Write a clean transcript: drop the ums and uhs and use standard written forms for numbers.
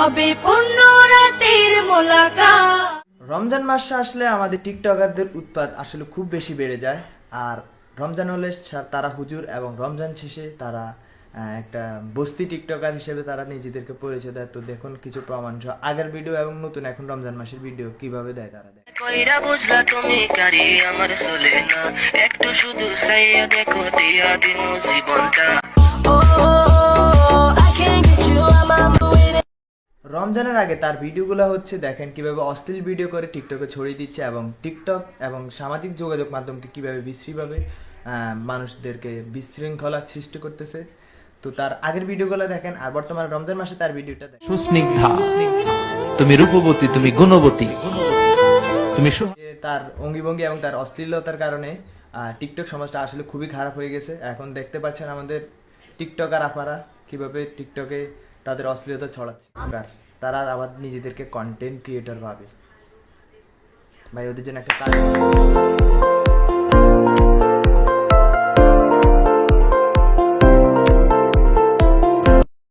হবে পূর্ণ রাতের মোলাকাত। রমজান মাস আসলে আমাদের টিকটকারদের উৎপাত আসলে খুব বেশি বেড়ে যায়। আর রমজান হলে তারা হুজুর এবং রমজান শেষে তারা একটা বস্তি টিকটকার হিসেবে তারা নিজেদেরকে পরিচয় দেয়। তো দেখুন কিছু প্রমাণ সহ আগের ভিডিও এবং নতুন এখন রমজান মাসের ভিডিও কিভাবে দেয় তারা দেয়। কইরা বুঝলা তুমি কারি আমার চলে না, একটু শুধু চাইয়া দেখো দিয়া দিন জীবনটা। রমজানের আগে তার ভিডিওগুলো হচ্ছে দেখেন কিভাবে অশ্লীল ভিডিও করে টিকটকে ছড়িয়ে দিচ্ছে এবং টিকটক এবং সামাজিক যোগাযোগ মাধ্যমটি কিভাবে বিশ্রীভাবে মানুষদেরকে বিশৃঙ্খলা সৃষ্টি করতেছে। তো তার আগের ভিডিওগুলো দেখেন আর বর্তমানে রমজান মাসে তার ভিডিওটা দেখেন। সুস্নিগ্ধা তুমি রূপবতী, তুমি গুণবতী, তুমি তার অঙ্গিভঙ্গি এবং তার অশ্লীলতার কারণে টিকটক সমাজটা আসলে খুবই খারাপ হয়ে গেছে। এখন দেখতে পাচ্ছেন আমাদের টিকটকার আপারা কিভাবে টিকটকে তাদের অশ্লীলতা ছড়াচ্ছে। তারা আবার নিজেদেরকে কন্টেন্ট ক্রিয়েটর ভাবে। ভাই ওদের জন্য একটা কাজ